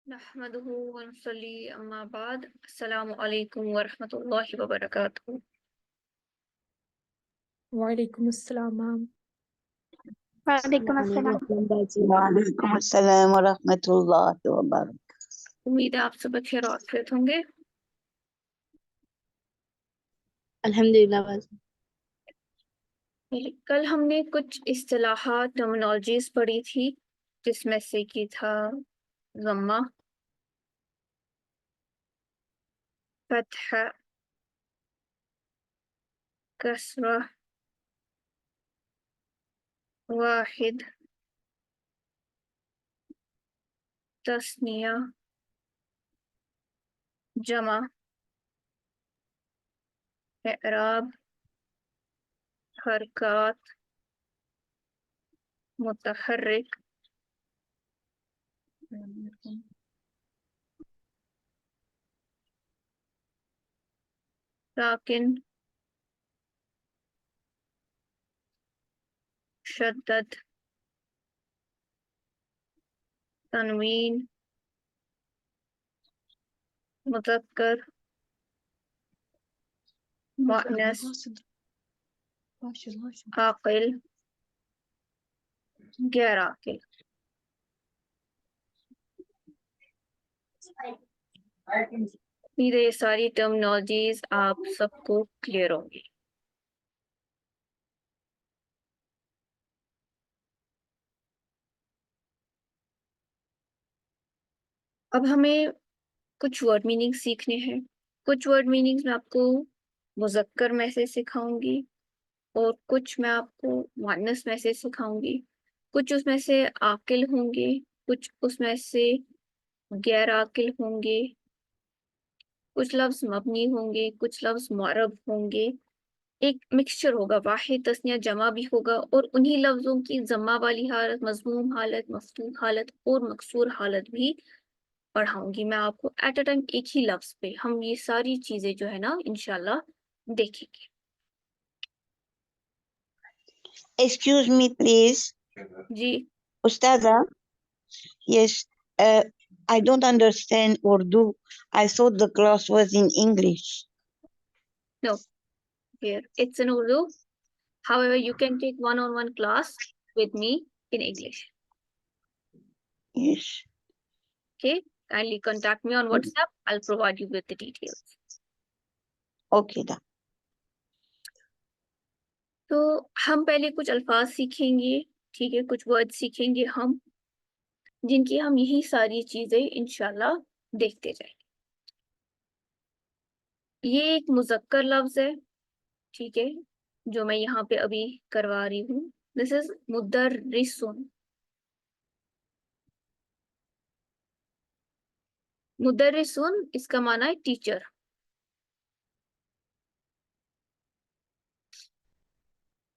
नहमदुहु व नसल्ली अम्मा बाद अस्सलामु अलैकुम व रहमतुल्लाहि व बरकातुहू। वालेकुम अस्सलाम मैम। वालेकुम अस्सलाम। वालेकुम अस्सलाम व रहमतुल्लाहि व बरकातहू। उम्मीद है आप सब खैर आफियत होंगे। अल्हम्दुलिल्लाह। कल हमने कुछ इस्तिलाहात टर्मिनोलॉजीज पढ़ी थी, जिसमें से की था ज़म्मा, फतह, कसरा, वाहिद, तस्निया, जमा, एराब, हरकत, मुतहर्रिक, साकिन, शद्दद, तनवीन, मुज़क्कर, मुअन्नस, आकिल, गैर आकिल। उम्मीद है ये सारी टर्मिनोलॉजीज आप सबको क्लियर होंगी। अब हमें कुछ वर्ड मीनिंग सीखने हैं। कुछ वर्ड मीनिंग्स मैं आपको मुज़क्कर में से सिखाऊंगी और कुछ मैं आपको मुअन्नस में से सिखाऊंगी। कुछ उसमें से आकिल होंगे, कुछ उसमें से गैर आकिल होंगे, कुछ लफ्ज मबनी होंगे, कुछ लफ्ज मुअर्रब होंगे। एक मिक्सचर होगा, वाहिद तस्निया जमा भी होगा, और उन्हीं लफ्जों की जमा वाली हालत, मजमूम हालत, मफतूह हालत और मकसूर हालत भी पढ़ाऊंगी मैं आपको एट अ टाइम। एक ही लफ्ज पे हम ये सारी चीजें जो है ना इंशाल्लाह देखेंगे। Excuse me, please. Ji, Ustaza, yes, I don't understand Urdu. I thought the class was in English. no, here it's in Urdu. However, you can take one-on-one class with me in English. Yes. Okay, kindly contact me on WhatsApp. I'll provide you with the details. Okay, da. तो हम पहले कुछ अल्फाज सीखेंगे, ठीक है, कुछ word सीखेंगे हम, जिनकी हम यही सारी चीजें इंशाल्लाह देखते जाएंगे। ये एक मुज़क्कर लफ्ज है, ठीक है, जो मैं यहाँ पे अभी करवा रही हूँ। This is मुदर्रिसुन। मुदर्रिसुन इसका माना है टीचर।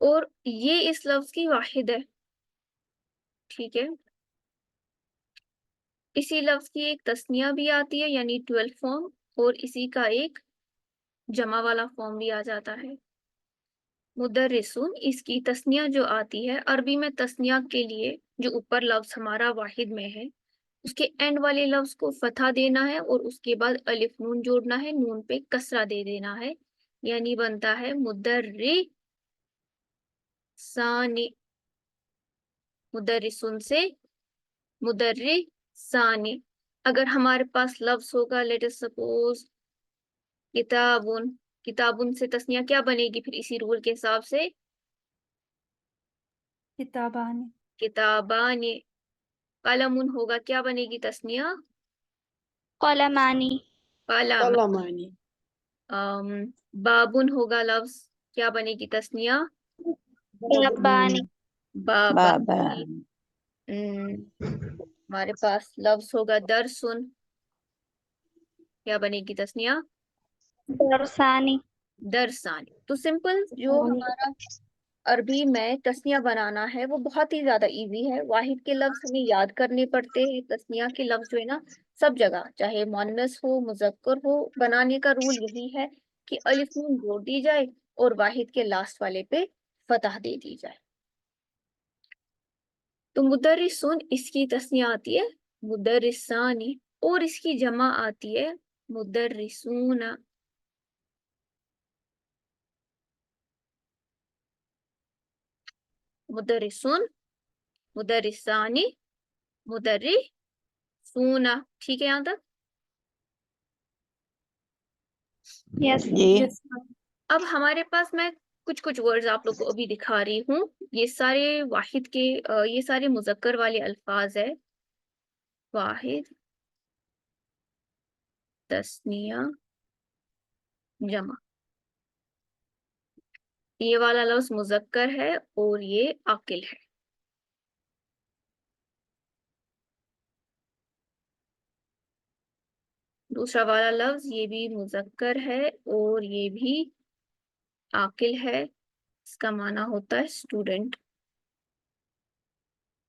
और ये इस लफ्ज की वाहिद है, ठीक है। इसी लफ्ज की एक तस्निया भी आती है, यानी 12 फॉर्म, और इसी का एक जमा वाला फॉर्म भी आ जाता है। मुदर्रिसुन इसकी तस्निया जो आती है, अरबी में तस्निया के लिए जो ऊपर लफ्ज हमारा वाहिद में है, उसके एंड वाले लफ्ज को फतहा देना है और उसके बाद अलिफ नून जोड़ना है, नून पे कसरा दे देना है, यानी बनता है मुदर्रिसानी। मुदर्रिसुन से मुदर्रिसानी। अगर हमारे पास लफ्ज होगा, लेट अस सपोज किताबुन, किताबुन से तस्निया क्या बनेगी फिर इसी रूल के हिसाब से? किताबानी। किताबानी। कलमुन होगा, क्या बनेगी तस्निया? कलमानी। कलम। कलमानी। बाबुन होगा लफ्ज, क्या बनेगी तस्निया? बाबानी। बाबा। Baba. हमारे पास लफ्ज होगा दरसुन, क्या बनेगी तस्निया? दरसानी। दरसानी। तो सिंपल जो हमारा अरबी में तस्निया बनाना है वो बहुत ही ज्यादा इजी है। वाहिद के लफ्ज हमें याद करने पड़ते हैं, तस्निया के लफ्ज जो है ना सब जगह, चाहे मुअन्नस हो मुज़क्कर हो, बनाने का रूल यही है कि अलिफ नून जोड़ दी जाए और वाहिद के लास्ट वाले पे फतह दे दी जाए। तो मुदर्रिसुन इसकी तस्निया आती है मुदर्रिसानी। और इसकी जमा आती है मुदर्रिसूना। मुदर्रिसून, मुदर्रिसानी, मुदर्रिसूना। ठीक है यहाँ तक? यस जी यस अब हमारे पास मैं कुछ कुछ वर्ड्स आप लोग को अभी दिखा रही हूँ। ये सारे वाहिद के ये सारे मुजक्कर वाले अल्फाज है। वाहिद, तस्निया, जमा। ये वाला लफ्ज मुजक्कर है और ये आकिल है। दूसरा वाला लफ्ज ये भी मुजक्कर है और ये भी आकिल है। इसका माना होता है स्टूडेंट।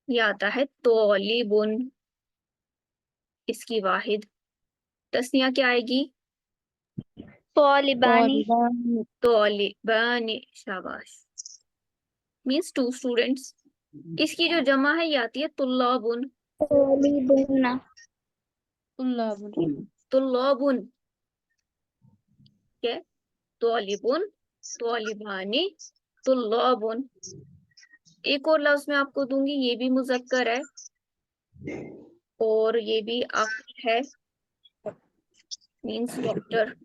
ये आता है तौलिबुन। इसकी वाहिद। तस्निया क्या आएगी? तौलिबानी तौलिबानी। शाबाश। Means 2 students. इसकी जो जमा है ये आती है तुल्लाबुन। तौलिबुन्ना तुल्लाबुन। क्या? तौलिबुन, तौलिबानी, तुल्लाबुन। एक और लफ्ज मैं आपको दूंगी, ये भी मुजक्कर है और ये भी आकिल है। Means doctor.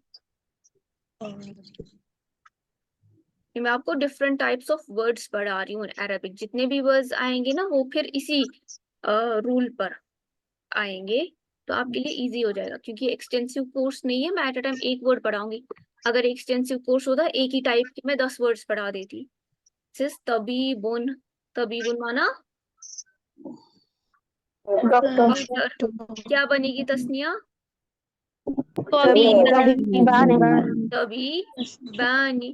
मैं आपको डिफरेंट टाइप्स ऑफ वर्ड्स पढ़ा रही हूँ अरबिक। जितने भी वर्ड्स आएंगे ना वो फिर इसी रूल पर आएंगे, तो आपके लिए इजी हो जाएगा। क्योंकि एक्सटेंसिव कोर्स नहीं है, मैं एट अ टाइम एक वर्ड पढ़ाऊंगी। अगर एक्सटेंसिव कोर्स होता एक ही टाइप के मैं 10 वर्ड्स पढ़ा देती। सिर्फ तबीबुन। तबीबुन माना डॉक्टर। क्या बनेगी तस्निया? तबीबानी।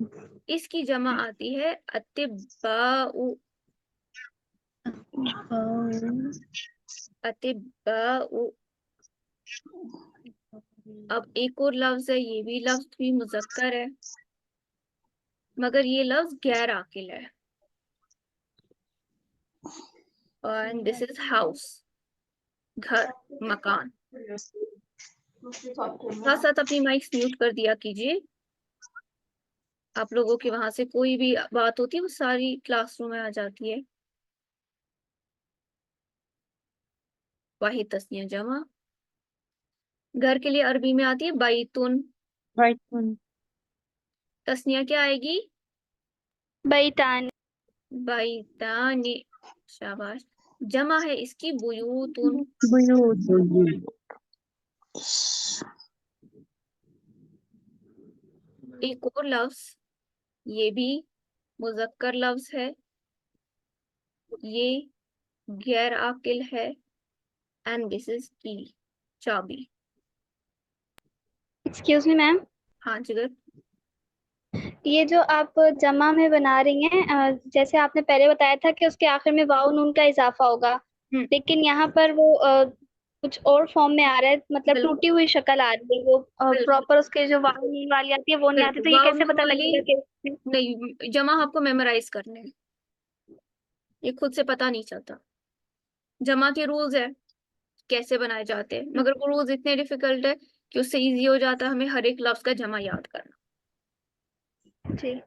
इसकी जमा आती है अतिब्बाउ। अतिब्बाउ। अब एक और लफ्ज है, ये भी लफ्ज भी मुजक्कर है मगर ये लफ्ज गैर आकिल है। And this is house. घर, मकान। साथ साथ अपनी माइक्स म्यूट कर दिया कीजिए। आप लोगों के वहां से कोई भी बात होती है वो सारी क्लासरूम में आ जाती है। वाहिद, तस्निया, जमा। घर के लिए अरबी में आती है बैतुन। तस्निया क्या आएगी? बैतानी बैतानी। शाबाश। जमा है इसकी बुयूतुन। एक और लफ्ज, ये भी मुजक्कर लफ्ज है, ये गैर आकिल है। एंड दिस इज की, चाबी। एक्सक्यूज मी मैम, हाँ जिगर। ये जो आप जमा में बना रही हैं, जैसे आपने पहले बताया था कि उसके आखिर में वाव नून का इजाफा होगा, हम्म, लेकिन यहाँ पर वो कुछ और फॉर्म में आ रहा है, मतलब बिल्कुल टूटी हुई शक्ल आ रही है। वो बिल्कुल प्रॉपर उसके जो वाव नून वाली आती है वो नहीं आती, बिल्कुल। तो ये वाव कैसे नून पता वाली लगेगा कि नहीं, जमा आपको मेमोराइज करने हैं, ये खुद से पता नहीं चलता। जमा के रूल्स है कैसे बनाए जाते हैं, मगर वो रूल्स इतने डिफिकल्ट है कि उससे इजी हो जाता है हमें हर एक लफ्ज का जमा याद करना। जी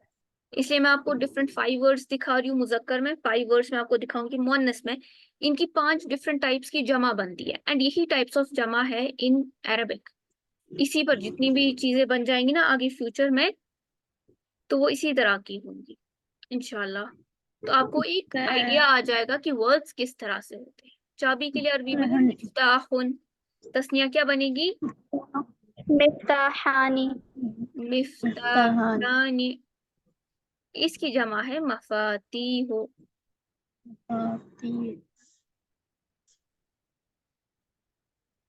इसलिए मैं आपको डिफरेंट 5 वर्ड्स दिखा रही हूँ मुजक्कर में, 5 वर्ड्स में आपको दिखाऊंगी मुअन्नस में। इनकी 5 डिफरेंट टाइप्स की जमा बनती है एंड यही टाइप्स ऑफ जमा है इन अरबिक। इसी पर जितनी भी चीजें बन जाएंगी ना आगे फ्यूचर में, तो वो इसी तरह की होंगी इंशाल्लाह। तो आपको एक आइडिया आ जाएगा कि वर्ड्स किस तरह से होते हैं। चाबी के लिए अरबी में है मिफ्ताहुन। तस्निया क्या बनेगी? मिफ्ताहानी मिफ्ताहानी। इसकी जमा है मफातीहु।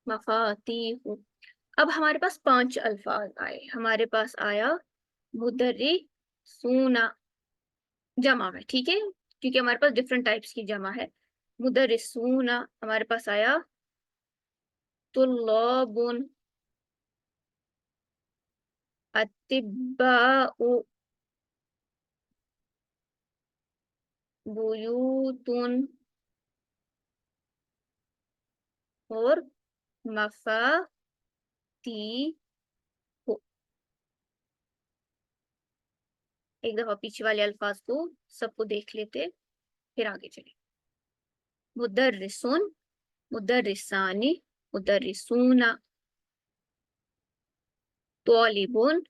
मफातीहु। अब हमारे पास 5 अल्फाज आए। हमारे पास आया मुदर्रिसूना जमा में, ठीक है, क्योंकि हमारे पास डिफरेंट टाइप्स की जमा है। मुदर्रिसूना। हमारे पास आया तुल्लाबुन, अतिब्बाउ, बुयूतुन और मफातीहु। एक दफा पीछे वाले अल्फाज को सबको देख लेते, फिर आगे चले। मुदर्रिसुन, मुदर्रिसानी, मुदर्रिसूना। तौलिबुन,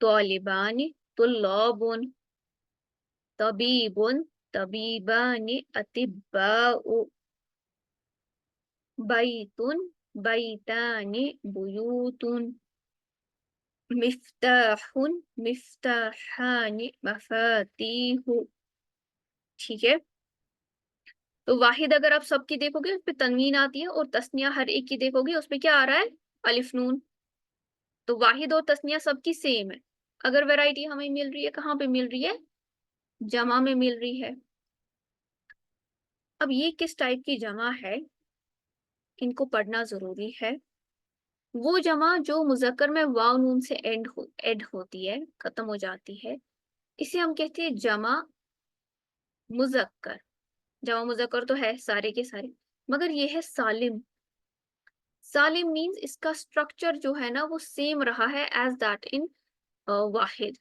तौलिबानी, तुल्लाबुन। तबीबुन, तबीबानी, अतिब्बाउ। बैतुन, बैतानी, बुयूतुन। मिफ्ताहुन, मिफ्ताहानी, मफातीहु। ठीक है, तो वाहिद अगर आप सबकी देखोगे उस पे तनवीन आती है, और तस्निया हर एक की देखोगे उस पे क्या आ रहा है, अलिफ नून। तो वाहिद और तस्निया सबकी सेम है। अगर वैरायटी हमें मिल रही है कहाँ पे मिल रही है, जमा में मिल रही है। अब ये किस टाइप की जमा है, इनको पढ़ना जरूरी है। वो जमा जो मुजक्कर में वाव नून से एड होती है, खत्म हो जाती है, इसे हम कहते हैं जमा मुजक्कर। जमा मुजक्कर तो है सारे के सारे, मगर ये है सालिम। सालिम मीन्स इसका स्ट्रक्चर जो है ना वो सेम रहा है एज दैट इन वाहिद।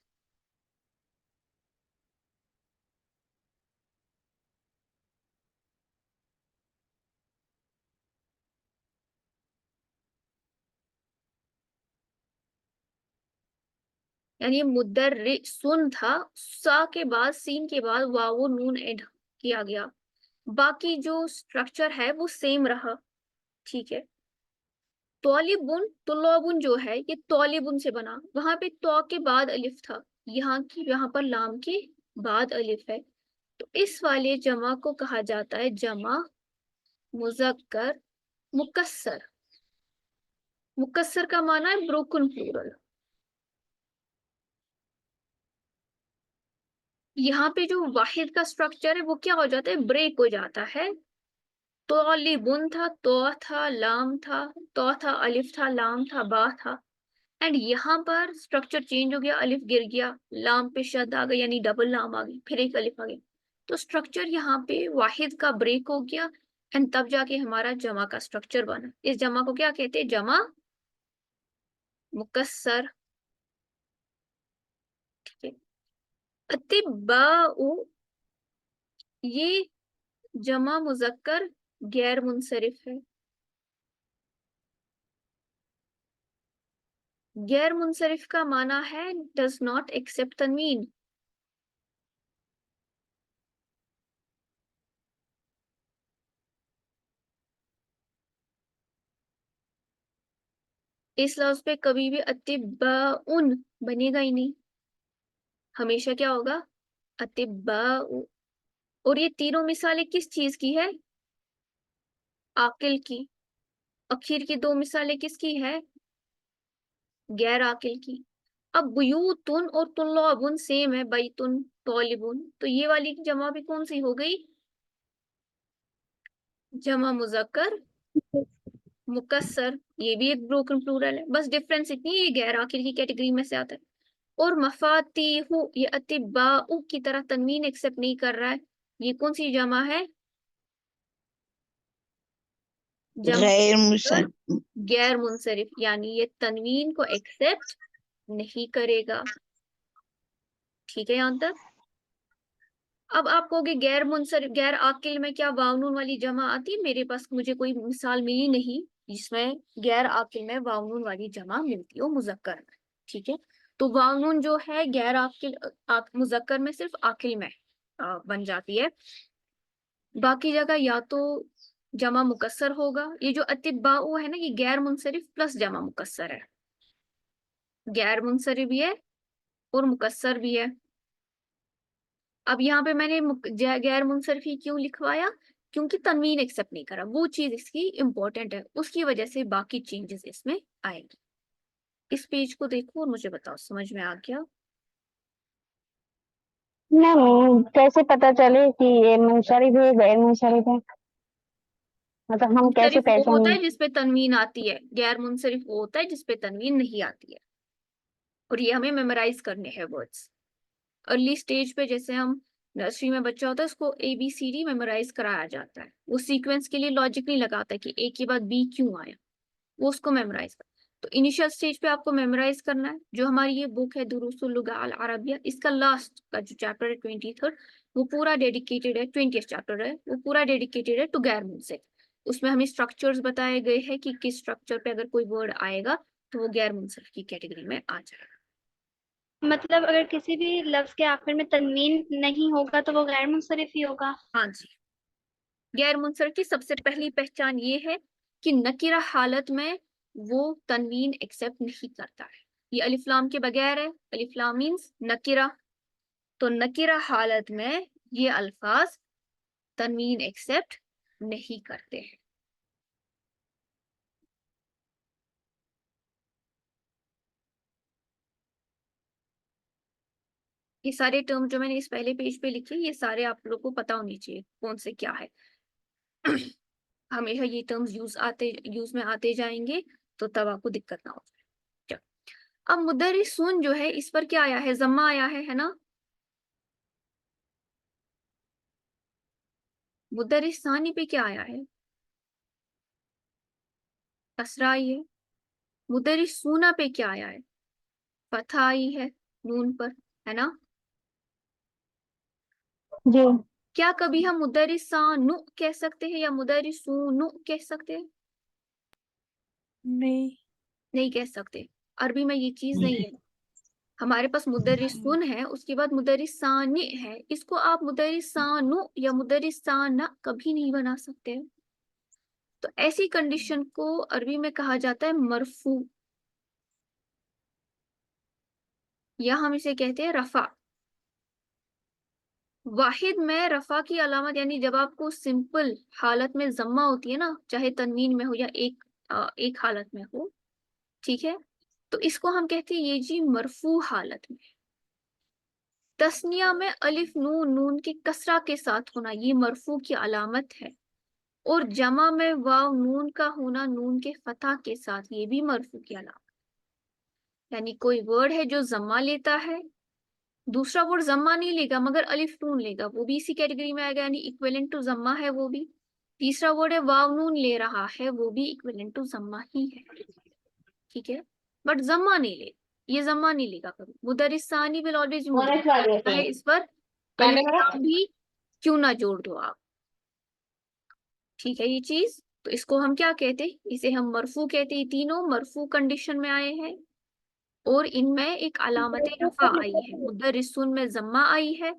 यानी मुदर्रिसुन था, सा के बाद सीन के बाद वाव नून ऐड किया गया, बाकी जो स्ट्रक्चर है वो सेम रहा। ठीक है, तौलिबुन, तुल्लाबुन जो है ये तौलिबुन से बना, वहां पे तो के बाद अलिफ था, यहाँ पर लाम के बाद अलिफ है। तो इस वाले जमा को कहा जाता है जमा मुजक्कर मुकस्सर। मुकस्सर का माना है ब्रोकन प्लूरल। यहाँ पे जो वाहिद का स्ट्रक्चर है वो क्या हो जाता है, ब्रेक हो जाता है। तौलिबुन था, तो था, लाम था, तो था, अलिफ था, लाम था, बा था। एंड यहाँ पर स्ट्रक्चर चेंज हो गया, अलिफ गिर गया, लाम पे शद आ गई, यानी डबल लाम आ गई, फिर एक अलिफ आ गई। तो स्ट्रक्चर यहाँ पे वाहिद का ब्रेक हो गया, एंड तब जाके हमारा जमा का स्ट्रक्चर बना। इस जमा को क्या कहते हैं, जमा मुकस्सर। ठीक है, अतिब्बाउ, ये जमा मुजक्कर गैर मुनसरिफ है। गैर मुनसरिफ का माना है डज नॉट एक्सेप्ट तनवीन। इस लफ्ज पे कभी भी अतिब्बाउन बनेगा ही नहीं, हमेशा क्या होगा, अतिब्बाउ। और ये तीनों मिसालें किस चीज की है, आकिल की। आखिर की दो मिसालें किसकी है, गैर आकिल की। अब बुयूतुन और तुल्लाबुन सेम है, बैतुन तौलिबुन, तो ये वाली जमा भी कौन सी हो गई, जमा मुजक्कर मुकस्सर। ये भी एक ब्रोकन प्लूरल है, बस डिफरेंस इतनी है, ये गैर आखिर की कैटेगरी में से आता है। और मफातीहु, ये अतिब्बाउ की तरह तनवीन एक्सेप्ट नहीं कर रहा है, ये कौन सी जमा है, जमा गैर मुसन गैर मुनसरिफ, यानी ये तनवीन को एक्सेप्ट नहीं करेगा। ठीक है यहाँ तक। अब आप कहोगे गैर मुनसरिफ गैर आकिल में क्या वाव नून वाली जमा आती है, मेरे पास मुझे कोई मिसाल मिली नहीं जिसमें गैर आकिल में वाव नून वाली जमा मिलती हो मुजक्कर में। ठीक है, तो वाव नून जो है गैर आकिल मुजक्कर में सिर्फ आकिल में बन जाती है, बाकी जगह या तो जमा मुकस्सर होगा। ये जो अतिब्बाउ है ना, ये गैर मुनसरिफ प्लस जमा मुकस्सर है, गैर मुनसरिफ भी है और मुकस्सर भी है। अब यहाँ पे मैंने गैर मुनसरफी क्यों लिखवाया, क्योंकि तनवीन एक्सेप्ट नहीं करा, वो चीज इसकी इंपॉर्टेंट है, उसकी वजह से बाकी चेंजेस इसमें आएंगी। इस पेज को देखो और मुझे बताओ समझ में आ गया। मैम कैसे पता चले कि ये मुंसरिफ है गैर मुंसरिफ है, मतलब हम कैसे मुनसरिफ वो होता पहचानें। है जिसपे तनवीन आती है, गैर मुनसरिफ वो होता है जिसपे तनवीन नहीं आती है। और ये हमें मेमोराइज करने हैं वर्ड्स। अर्ली स्टेज पे जैसे हम नर्सरी में बच्चा होता है उसको ABCD मेमोराइज कराया जाता है, वो सीक्वेंस के लिए लॉजिक नहीं लगाता कि ए के बाद बी क्यों आया। वो उसको मेमोराइज कर। तो इनिशियल स्टेज पे आपको मेमोराइज करना है। जो हमारी ये बुक है दुरूसुल लुगा अल अरबिया, इसका लास्ट का जो चैप्टर है 23rd, वो पूरा डेडिकेटेड है, 20th चैप्टर है, वो पूरा डेडिकेटेड है टू गैर मुंसरिफ। उसमें हमें स्ट्रक्चर्स बताए गए हैं कि किस स्ट्रक्चर पे अगर कोई वर्ड आएगा तो वो गैर मुंसरिफ की कैटेगरी में आ जाएगा। मतलब अगर किसी भी लफ्ज के आखिर में तनवीन नहीं होगा तो वो गैर मुंसरिफ ही होगा। हाँ जी, गैर मुंसरिफ की सबसे पहली पहचान ये है कि नकीरा हालत में वो तनवीन एक्सेप्ट नहीं करता है। ये अलिफ लाम के बगैर है, अलिफ लाम मीन्स नकीरा, तो नकीरा हालत में ये अल्फाज तनवीन एक्सेप्ट नहीं करते हैं। ये सारे टर्म जो मैंने इस पहले पेज पे लिखे, ये सारे आप लोगों को पता होनी चाहिए कौन से क्या है। हमेशा ये टर्म्स यूज में आते जाएंगे, तो तब आपको दिक्कत ना हो जाए। अब मुदर्रिसून जो है, इस पर क्या आया है? जम्मा आया है ना। मुदर्रिसानी पे क्या आया है? कसरा आई है। मुदर्रिसूना पे क्या आया है? फतह आई है नून पर, है ना। जी। क्या कभी हम मुदर्रिसानु कह सकते हैं या मुदर्रिसूनु कह सकते हैं? नहीं। नहीं कह सकते। अरबी में ये चीज नहीं है। हमारे पास मुदर्रिसून है, उसके बाद मुदर्रिसानी है। इसको आप मुदर्रिसानु या मुदर्रिसाना कभी नहीं बना सकते। तो ऐसी कंडीशन को अरबी में कहा जाता है मरफू, या हम इसे कहते हैं रफा। वाहिद में रफा की अलामत, यानी जब आपको सिंपल हालत में जम्मा होती है ना, चाहे तनवीन में हो या एक हालत में हो, ठीक है, तो इसको हम कहते हैं ये जी मरफू हालत में। तस्निया में अलिफ नून नून के कसरा के साथ होना ये मरफू की अलामत है, और जमा में वाव नून का होना नून के फतह के साथ, ये भी मरफू की अलामत। यानी कोई वर्ड है जो जम्मा लेता है, दूसरा वर्ड जम्मा नहीं लेगा मगर अलिफ नून लेगा, वो भी इसी कैटेगरी में आएगा, यानी इक्विवेलेंट टू जम्मा है वो भी। तीसरा वर्ड है वाव नून ले रहा है, वो भी इक्विवेलेंट टू जम्मा ही है, ठीक है, बट जम्मा नहीं ले, ये जम्मा नहीं लेगा कभी। मुदर्रिसानी विल ऑलवेज है, इस पर अलिफ लाम भी क्यों ना जोड़ दो आप, ठीक है ये चीज। तो इसको हम क्या कहते हैं? इसे हम मरफू कहते हैं। तीनों मरफू कंडीशन में आए हैं और इनमें एक अलामत रफा आई है। मुदर्रिसून में जम्मा आई है,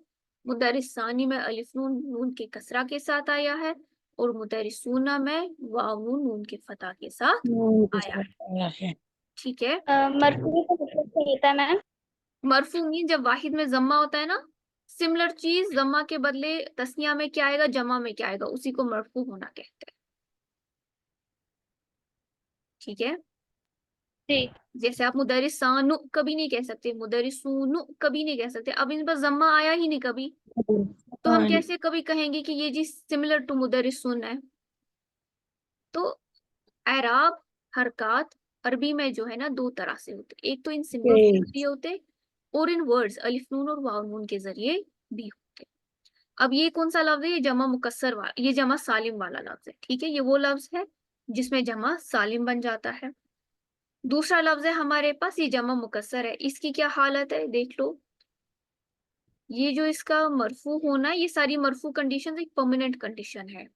मुदर्रिसानी में अलिफ नून नून के कसरा के साथ आया है, और मुदर्रिसूना में वाव नून नून के फतह के साथ आया है, ठीक है। मरफू का मतलब क्या होता है मैम? मरफू मीन जब वाहिद में जम्मा होता है ना, सिमिलर चीज जम्मा के बदले तस्निया में क्या आएगा, जमा में क्या आएगा, उसी को मरफू होना कहते हैं, ठीक है। जी। जैसे आप मुदर्रिसानु कभी नहीं कह सकते, मुदर्रिसूनु कभी नहीं कह सकते, अब इन पर जम्मा आया ही नहीं कभी, तो हम कैसे कभी कहेंगे कि ये जी सिमिलर टू मुदर्रिसून है। तो एराब हरकात अरबी में जो है ना दो तरह से होते, एक तो इन सिंबल्स के जरिए होते, और इन वर्ड्स अलिफ नून और वाव नून के जरिए भी होते। अब ये कौन सा लफ्ज है? ये जमा मुकस्सर वाला, ये जमा सालिम वाला लफ्ज है, ठीक है, ये वो लफ्ज है जिसमें जमा सालिम बन जाता है। दूसरा लफ्ज है हमारे पास, ये जमा मुकस्सर है, इसकी क्या हालत है देख लो। ये जो इसका मरफू होना, ये सारी मरफू कंडीशन एक परमानेंट कंडीशन है।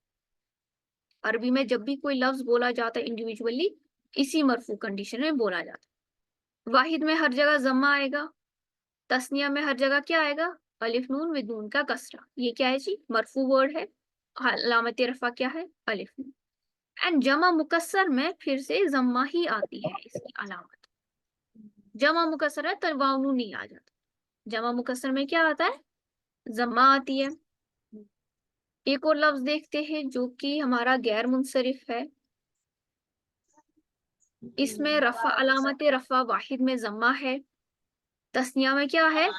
अरबी में जब भी कोई लफ्ज बोला जाता है इंडिविजुअली, इसी मरफू कंडीशन में बोला जाता है। वाहिद में हर जगह जम्मा आएगा, तस्निया में हर जगह क्या आएगा? अलिफ नून विद नून का कसरा। ये क्या है जी? मरफू वर्ड है। अलामत रफा क्या है? अलिफ नून। एंड जमा मुकस्सर में फिर से जम्मा ही आती है इसकी अलामत। जमा मुकस्सर है तो वाव नून नहीं आ जाता, जमा मुकस्सर में क्या आता है? जम्मा आती है। एक और लफ्ज देखते हैं जो कि हमारा गैर मुंसरिफ है। इसमें रफा, अलामत रफा वाहिद में जम्मा है, तस्निया में क्या है?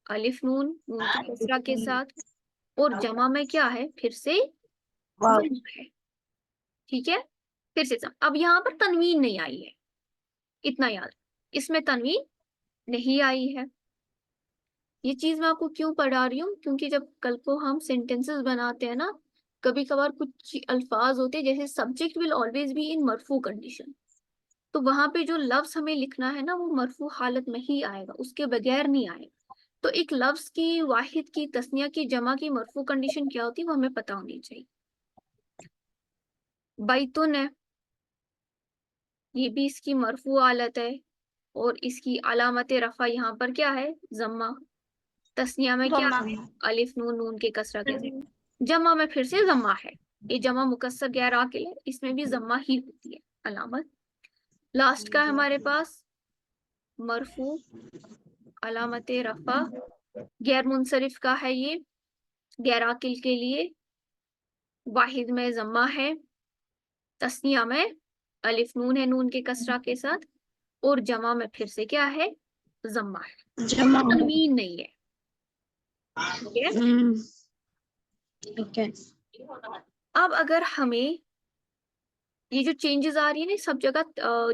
अलिफ नून नून की कसरा के साथ, और जमा में क्या है? फिर से जम्मा है, ठीक है, फिर से जम्मा। अब यहाँ पर तनवीन नहीं आई है, इतना याद, इसमें तनवीन नहीं आई है। ये चीज मैं आपको क्यों पढ़ा रही हूँ? क्योंकि जब कल को हम सेंटेंसेस बनाते हैं ना, कभी कभार कुछ अल्फाज होते हैं, जैसे subject will always be in मरफू कंडीशन, तो वहां पे जो लफ्ज हमें लिखना है ना वो मरफू हालत में ही आएगा, उसके बगैर नहीं आएगा। तो एक लफ्ज की, वाहिद की, तस्निया की, जमा की मरफू कंडीशन क्या होती है वो हमें पता होनी चाहिए। बैतुन है, ये भी इसकी मरफू हालत है और इसकी अलामत रफा यहाँ पर क्या है, जम्मा। तस्निया में क्या जमा। है, अलिफ नून, नून के कसरा के साथ। जमा में फिर से जम्मा है, ये जमा मुकस्सर गैर आकिल है, इसमें भी जम्मा ही होती है अलामत। लास्ट का है हमारे पास मरफू, अलामत रफा गैर मुनसरिफ का है, ये गैर आकिल के लिए वाहिद में जम्मा है, तस्निया में अलिफ नून है नून के कसरा के साथ, और जमा में फिर से क्या है, जम्मा है, जमा। तनवीन नहीं है। ठीक है? ठीक है। अब अगर हमें ये जो चेंजेस आ रही है ना, सब जगह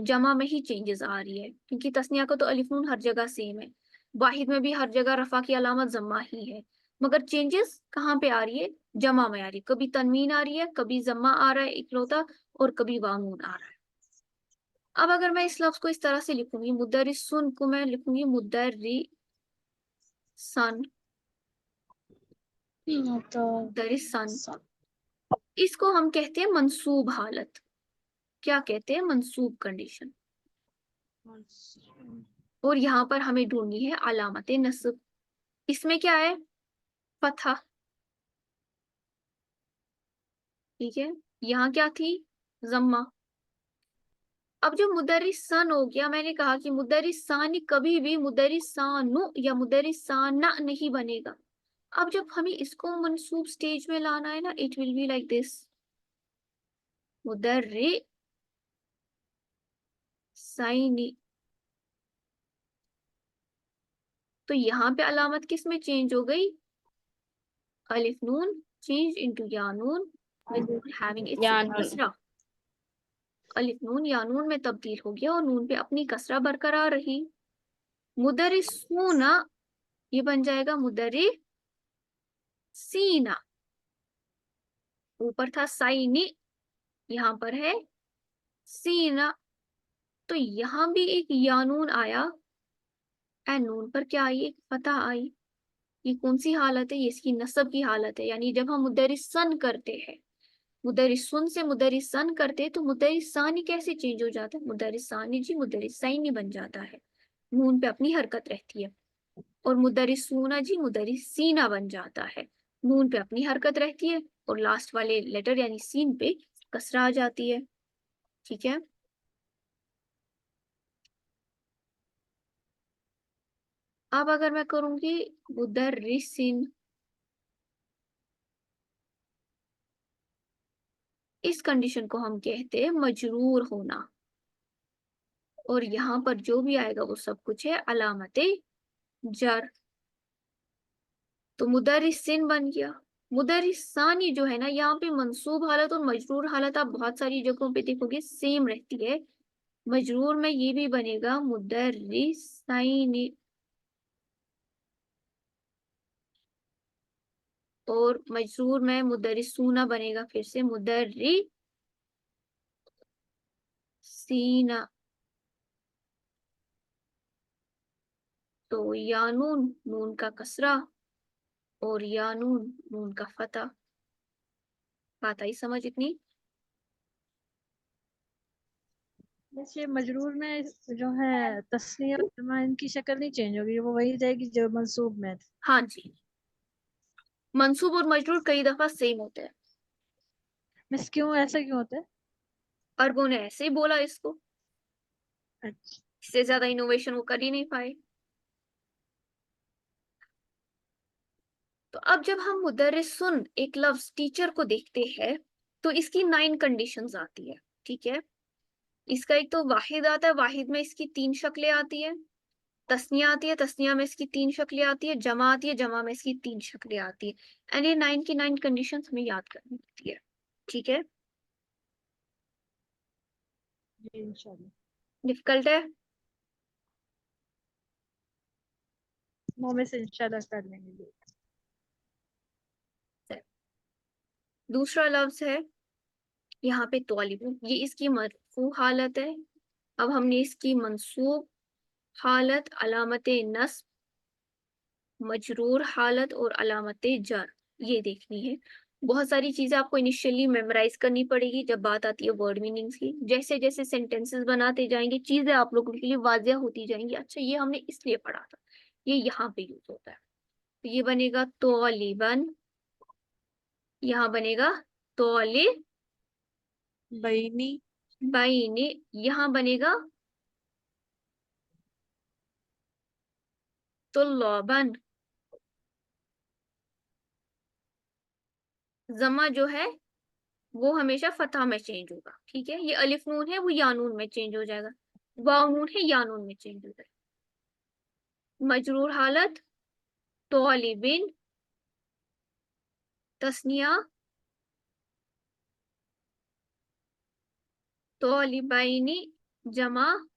जमा में ही चेंजेस आ रही है, क्योंकि तस्निया का तो अलिफ नून हर जगह सेम है, वाहिद में भी हर जगह रफा की अलामत जम्मा ही है, मगर चेंजेस कहाँ पे आ रही है, जमा में आ रही है। कभी तनवीन आ रही है, कभी जम्मा आ रहा है इकलौता, और कभी वामून आ रहा है। अब अगर मैं इस लफ्ज को इस तरह से लिखूंगी, मुदर्रिसन को मैं लिखूंगी मुदर्रिसन, तो मुदर्रिसन, इसको हम कहते हैं मंसूब हालत। क्या कहते हैं, मंसूब कंडीशन। और यहाँ पर हमें ढूंढनी है अलामत नस्ब। इसमें क्या है, फतहा। ठीक है, यहाँ क्या थी, जम्मा। अब जो मुदर्रिसन हो गया, मैंने कहा कि मुदर्रिसानी कभी भी मुदर्रिसानु या मुदर्रिसाना नहीं बनेगा। अब जब हमें इसको मंसूब स्टेज में लाना है ना, it will be like this, मुदर्रिसानी। तो यहाँ पे अलामत किस में चेंज हो गई, अलिफ नून चेंज इनटू या नून विद हैविंग इट्स कसरा। अलिफ नून या नून में तब्दील हो गया और नून पे अपनी कसरा बरकरार रही। मुदर्रिसूना ये बन जाएगा मुदर्रिसीना। ऊपर था साइनी, यहाँ पर है सीना। तो यहाँ भी एक या नून आया, एंड नून पर क्या आई, एक फतह आई। ये कौन सी हालत है, ये इसकी नस्ब की हालत है। यानी जब हम मुदर्रिसन करते हैं, मुदर्रिसुन से मुदर्रिसन करते हैं, तो मुदर्रिसानी कैसे चेंज हो जाता है, मुदर्रिसानी जी मुदर्रिसाइनी बन जाता है, नून पे अपनी हरकत रहती है। और मुदर्रिसूना जी मुदर्रिसीना बन जाता है, नून पे अपनी हरकत रहती है, और लास्ट वाले लेटर यानी सीन पे कसरा आ जाती है। ठीक है, अब अगर मैं करूंगी मुदर्रिसिन, इस कंडीशन को हम कहते हैं मजरूर होना। और यहाँ पर जो भी आएगा वो सब कुछ है अलामत जर। तो मुदर्रिसिन बन गया। मुदर्रिसानी जो है ना, यहाँ पे मंसूब हालत और मजरूर हालत आप बहुत सारी जगहों पे देखोगे सेम रहती है। मजरूर में ये भी बनेगा मुदर्रिसाइनी, और मजरूर में मुदर्रिसूना बनेगा फिर से मुदर्रिसीना। तो या नून, नून का कसरा, और या नून, नून का फतह। बात आई समझ इतनी? वैसे मजरूर में जो है तस्नीया और जमा इनकी शक्ल नहीं चेंज होगी, वो वही रहेगी जो मंसूब में थी। हाँ जी, मंसूब और मजरूर कई दफा सेम होते हैं। मिस क्यों, ऐसा क्यों होता है? अरबों ने ऐसे ही बोला इसको, अच्छा। इससे ज्यादा इनोवेशन वो कर ही नहीं पाए। तो अब जब हम मुदर्रिसुन एक लफ्ज टीचर को देखते हैं, तो इसकी 9 कंडीशंस आती है। ठीक है, इसका एक तो वाहिद आता है, वाहिद में इसकी 3 शक्लें आती है। तस्निया आती है, तस्निया में इसकी 3 शक्लें आती है। जमा आती है, जमा में इसकी 3 शक्लें आती है। एंड ये 9 की 9 कंडीशंस हमें याद करनी होती है। ठीक है, जी इंशाल्लाह। डिफिकल्ट है? मोमे से इंशाल्लाह कर लेंगे। दूसरा लफ्ज है यहाँ पे तौलिबुन, ये इसकी मरफू हालत है, अब हमने इसकी मंसूब हालत, अलामत नस्ब, मजरूर हालत और अलामत जर ये देखनी है। बहुत सारी चीजें आपको इनिशियली मेमोराइज करनी पड़ेगी जब बात आती है वर्ड मीनिंग्स की। जैसे जैसे सेंटेंसेस बनाते जाएंगे चीजें आप लोगों के लिए वाजिया होती जाएंगी। अच्छा ये हमने इसलिए पढ़ा था, ये यहाँ पे यूज होता है। तो ये बनेगा तौलिबन, यहाँ बनेगा तौलिब बैनी बाईने, यहाँ बनेगा तुल्लाबन। जमा जो है वो हमेशा फतह में चेंज होगा, ठीक है। ये अलिफ नून है वो या नून में चेंज हो जाएगा, वाव नून है या नून में चेंज हो जाएगा। मजरूर हालत तौलिबिन, तस्निया तौलिबैनी, जमा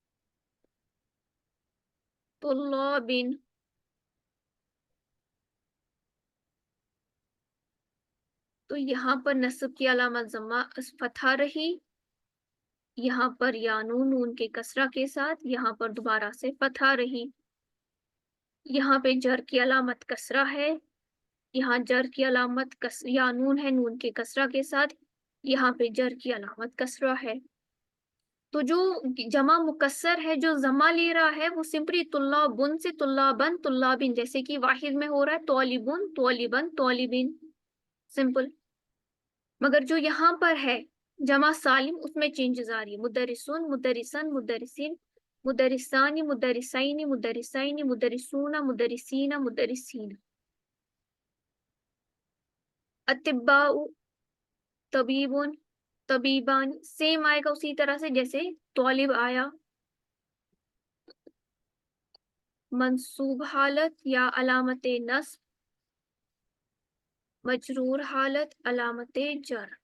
तुल्लाबिन। तो यहाँ पर नस्ब की अलामत जमा फतह रही, यहाँ पर या नून नून के कसरा के साथ, यहाँ पर दोबारा से फतह रही। यहाँ पे जर की अलामत कसरा है, यहाँ जर की अलामत या नून है नून के कसरा के साथ, यहाँ पे जर की अलामत कसरा है। तो जो जमा मुकस्सर है जो जमा ले रहा है वो सिंपली तुल्लाबुन से तुल्लाबन तुल्लाबिन, जैसे कि वाहिद में हो रहा है तौलिबुन तौलिबन तौलिबिन, सिंपल। मगर जो यहाँ पर है जमा सालिम उसमें चेंजेस आ रही है। मुदरिसुन मुदरिसन मुदरिसिन, मुदरिसानी मुदरिसाइनी मुदरिसाइनी, मुदरिसूना मुदरिसीना मुदरिसीना। अतिब्बाउ तबीबुन तबीबान, सेम आएगा उसी तरह से जैसे तौलिब आया। मंसूब हालत या अलामत नस्ब, मजरूर हालत अलामत जर।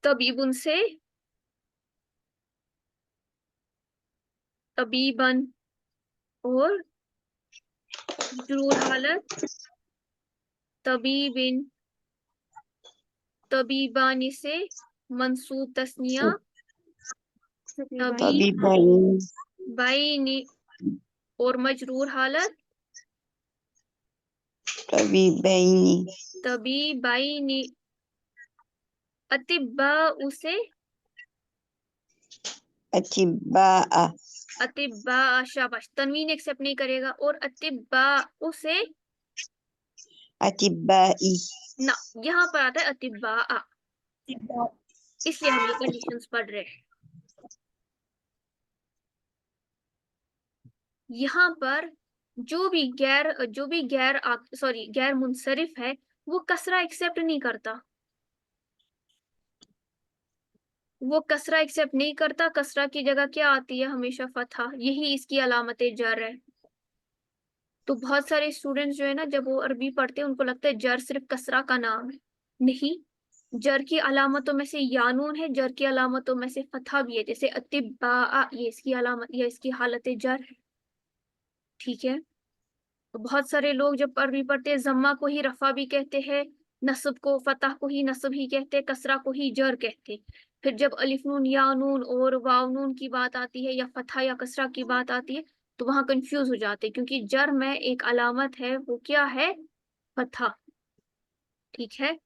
तबीबुन से तबीबन और मजरूर हालत तबीबिन। तबीबानी से मंसूब तस्निया तभी बैनी तबीबाइनी और मजरूर हालत तभी बैनी तबीबाइनी। अतिब्बा उसे अतिब्बा अतिब्बा, शाबाश, तनवीन एक्सेप्ट नहीं करेगा। और अतिब्बा उसे अतिब्बाई ना, यहाँ पर आता है अतिब्बा, इसलिए हम ये कंडीशंस पढ़ रहे हैं। यहाँ पर जो भी गैर मुनसरिफ है वो कसरा एक्सेप्ट नहीं करता, वो कसरा एक्सेप्ट नहीं करता। कसरा की जगह क्या आती है? हमेशा फतहा, यही इसकी अलामत जर है। तो बहुत सारे स्टूडेंट्स जो है ना जब वो अरबी पढ़ते हैं उनको लगता है जर सिर्फ कसरा का नाम है। नहीं, जर की अलामतों में से यानून है, जर की अलामतों में से फतहा भी है। जैसे अतिब्बा, ये इसकी अलामत या इसकी हालत जर है, ठीक है। तो बहुत सारे लोग जब अरबी पढ़ते हैं जम्मा को ही रफा भी कहते हैं, नस्ब को फतह को ही नस्ब ही कहते हैं, कसरा को ही जर कहते हैं। फिर जब अलिफ नून या नून और वाव नून की बात आती है या फतह या कसरा की बात आती है तो वहां कंफ्यूज हो जाते हैं, क्योंकि जर में एक अलामत है, वो क्या है? फतह, ठीक है।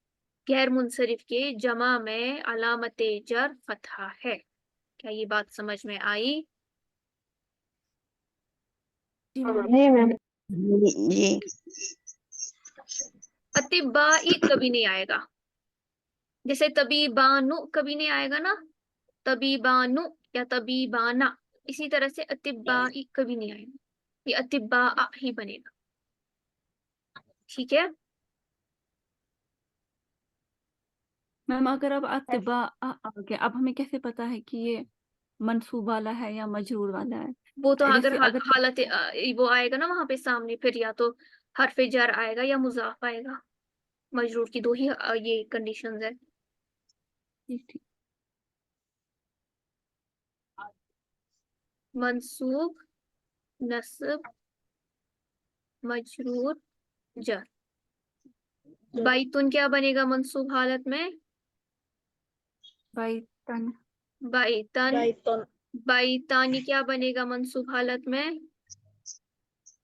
गैर मुनसरिफ के जमा में अलामत जर फतह है। क्या ये बात समझ में आई? जी मैम। जी अतिब्बाई कभी नहीं आएगा, जैसे तबीबानु कभी नहीं आएगा ना, तबीबानु या तबीबाना। इसी तरह से अतिब्बाई कभी नहीं आएगा, ये अतिब्बा ही बनेगा, ठीक है। मैम अगर अब अतिबा आ गया, अब हमें कैसे पता है कि ये मंसूब वाला है या मजरूर वाला है? वो तो अगर जैसे अगर हालत वो आएगा ना वहां पे सामने, फिर या तो हरफ जर आएगा या मुजाफ आएगा। मजरूर की दो ही ये कंडीशंस है। ठीक। मंसूब, नस्ब, मजरूर, जर। बैतुन क्या बनेगा मंसूब हालत में? बैतन बैतन, बाईतानी क्या बनेगा मंसूब हालत में?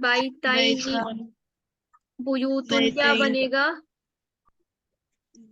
बाईताइनी। बुयूतुन क्या बनेगा?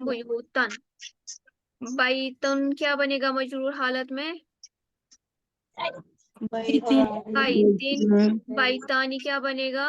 बुयूतन। बाईतुन क्या बनेगा मजरूर हालत में? बाईतिन। बाईतानी क्या बनेगा?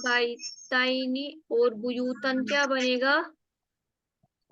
बाईताइनी। और बुयूतन क्या बनेगा?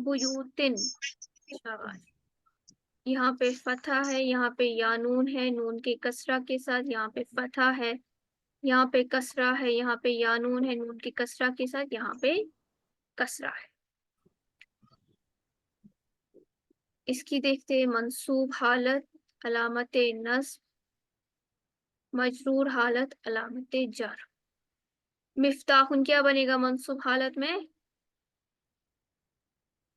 बुयूतिन। शाबाश। यहाँ पे फतहा है, यहाँ पे या नून है, नून के कसरा के साथ, यहाँ पे फतहा है, यहाँ पे कसरा है, यहाँ पे या नून है, नून के कसरा के साथ, यहाँ पे कसरा है। इसकी देखते हैं मंसूब हालत अलामत नस्ब, मजरूर हालत अलामत जर। मिफ्ताहुन क्या बनेगा मंसूब हालत में?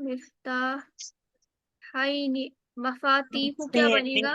मिफ्ताहाइनी। मफातीहु क्या बनेगा?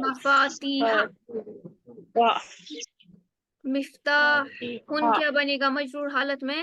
मफातीहा। मिफ्ताहुन क्या बनेगा मजरूर हालत में?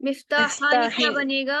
मिफ्ताहानी क्या बनेगा?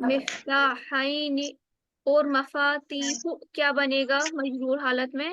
मिफ्ताहाइनी। और मफातीहु क्या बनेगा मजरूर हालत में?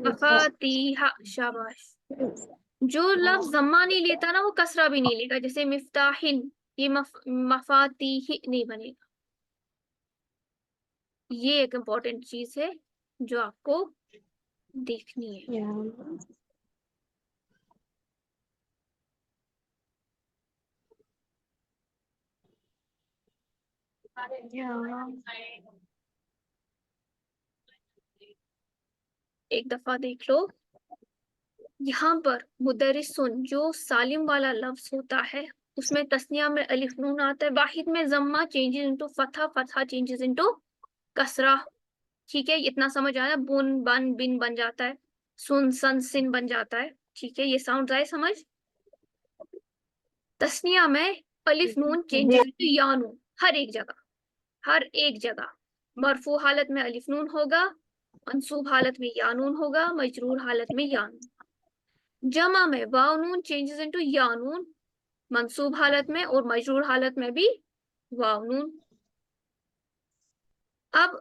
मफातीहा। शाबाश। जो लफ्ज जम्मा नहीं लेता ना वो कसरा भी नहीं लेगा, जैसे मिफ्ताहिन, ये मफातीह नहीं बनेगा। ये एक इम्पोर्टेंट चीज है जो आपको देखनी है। एक दफा देख लो, यहाँ पर मुदरिसुन जो सालिम वाला लफ्ज होता है उसमें तस्निया में अलिफ नून आता है, वाहिद में जम्मा चेंजेस इनटू फतहा, फतहा चेंजेस इनटू कसरा। ठीक है, इतना समझ आया? बुन बन बिन बन जाता है, सुन सन सिन बन जाता है। ठीक है, ये साउंड आए समझ? तस्निया में अलिफ नून चेंजेस इनटू या नून, हर एक जगह, हर एक जगह। मरफू हालत में अलिफ नून होगा, मंसूब हालत में या नून होगा, मजरूर हालत में या नून। जमा में वाव नून चेंजेस इनटू या नून, मंसूब हालत में और मजरूर हालत में भी वाव नून। अब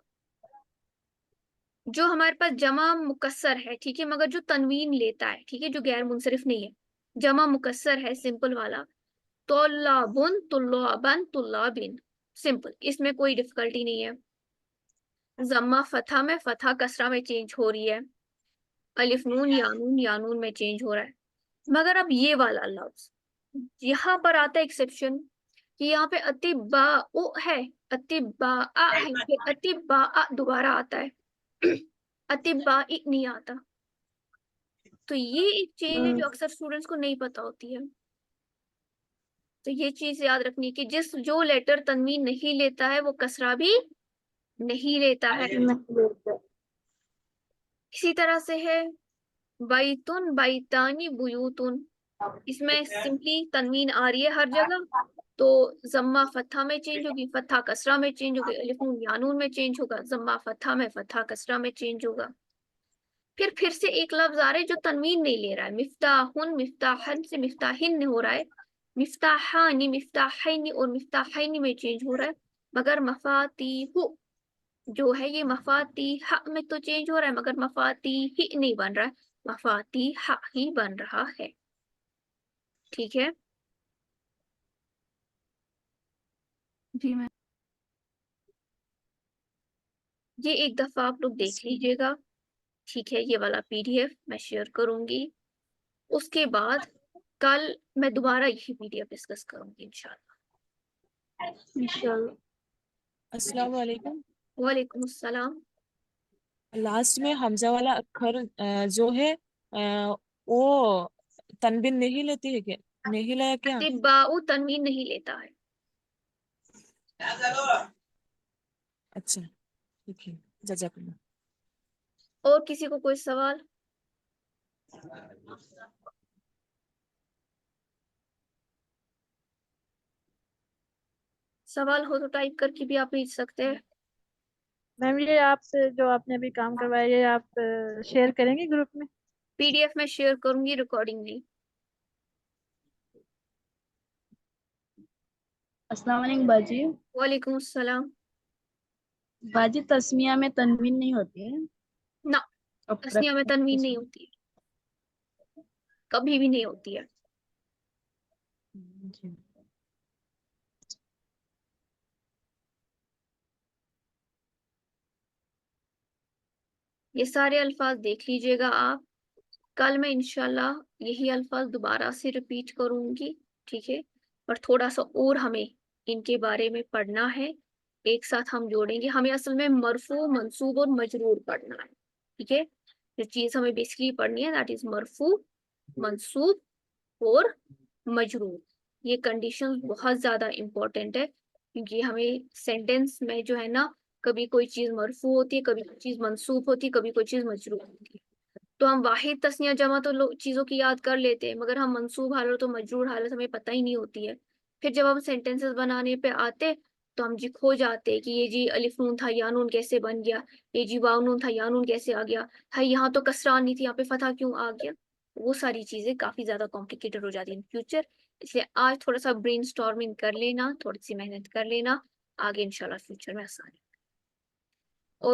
जो हमारे पास जमा मुकस्सर है, ठीक है, मगर जो तनवीन लेता है, ठीक है, जो गैर मुनसरिफ नहीं है, जमा मुकस्सर है सिंपल वाला, तुल्लाबुन तुल्लाबन तुल्लाबिन, सिंपल, इसमें कोई डिफिकल्टी नहीं है। जम्मा फतहा में, फतहा कसरा में चेंज हो रही है, अलिफ नून या नून में चेंज हो रहा है। मगर अब ये वाला लफ्ज यहाँ पर आता है एक्सेप्शन, कि यहाँ पे अतिबा उ है, अतिबा आ है, फिर अतिबा आ दोबारा आता है, अतिबा नहीं आता। तो ये एक चेंज है जो अक्सर स्टूडेंट्स को नहीं पता होती है। तो ये चीज याद रखनी है कि जो लेटर तनवीन नहीं लेता है वो कसरा भी नहीं लेता है। इसी तरह से है बैतुन बैतानी बुयूतुन, इसमें सिंपली तनवीन आ रही है हर जगह, तो जम्मा फतहा में चेंज होगी, फतहा कसरा में चेंज होगी, अलिफ नून या नून में चेंज होगा, जम्मा फतहा में, फतहा कसरा में चेंज होगा। फिर से एक लफ्ज आ रहा है जो तनवीन नहीं ले रहा है, मिफ्ताहुन मिफ्ताहन से मिफ्ताहिन हो रहा है, मिफ्ताहानी मिफ्ताहैनी और मिफ्ताहैनी में चेंज हो रहा है। मगर मफातीहु जो है ये मफातीहा में तो चेंज हो रहा है, मगर मफातीही नहीं बन रहा है, मफातीहा ही बन रहा है। ठीक है, जी मैम। ये एक दफा आप लोग देख लीजिएगा। ठीक है, ये वाला पीडीएफ मैं शेयर करूंगी, उसके बाद कल मैं दोबारा यही पीडीएफ डिस्कस करूंगी इंशाल्लाह। अस्सलाम वालेकुम। वालेकुम अस्सलाम। लास्ट में हमजा वाला अक्षर जो है वो तनबीन नहीं लेती है क्या? नहीं लाया क्या? अतिबाउ तनवीन नहीं लेता है। अच्छा ठीक है, जज़ाकल्लाह। और किसी को कोई सवाल? सवाल हो तो टाइप करके भी आप भेज सकते हैं। मैम ये आपसे जो आपने अभी काम करवाया ये आप शेयर करेंगे ग्रुप में? PDF में शेयर करूंगी, रिकॉर्डिंग नहीं। अस्सलाम वालेकुम बाजी। वालेकुम अस्सलाम। बाजी तस्मिया में तनवीन नहीं होती है? ना, अब तस्निया में तनवीन नहीं होती है, कभी भी नहीं होती है। जी। ये सारे अल्फाज देख लीजिएगा आप। कल मैं इंशाल्लाह यही अल्फाज दोबारा से रिपीट करूंगी, ठीक है? और थोड़ा सा और हमें इनके बारे में पढ़ना है, एक साथ हम जोड़ेंगे। हमें असल में मरफू, मंसूब और मजरूर पढ़ना है, ठीक है? जो चीज हमें बेसिकली पढ़नी है दैट इज मरफू, मंसूब और मजरूर। ये कंडीशंस बहुत ज्यादा इंपॉर्टेंट है, क्योंकि हमें सेंटेंस में जो है ना, कभी कोई चीज मरफू होती है, कभी कोई चीज मंसूब होती है, कभी कोई चीज मजरूर होती है। तो हम वाहिद तस्निया जमा तो चीजों की याद कर लेते हैं, मगर हम मंसूब हालत और मजरूर हालत हमें पता ही नहीं होती है। फिर जब हम सेंटेंसेस बनाने पे आते तो हम जी खो जाते कि ये जी अलिफ नून था, या नून कैसे बन गया, ये जी वाव नून था, या नून कैसे आ गया, भाई यहाँ तो कसरा नहीं थी, यहाँ पे फतह क्यों आ गया। वो सारी चीजें काफी ज्यादा कॉम्प्लिकेटेड हो जाती है इन फ्यूचर। इसलिए आज थोड़ा सा ब्रेनस्टॉर्मिंग कर लेना, थोड़ी सी मेहनत कर लेना, आगे इंशाल्लाह फ्यूचर में आसान है।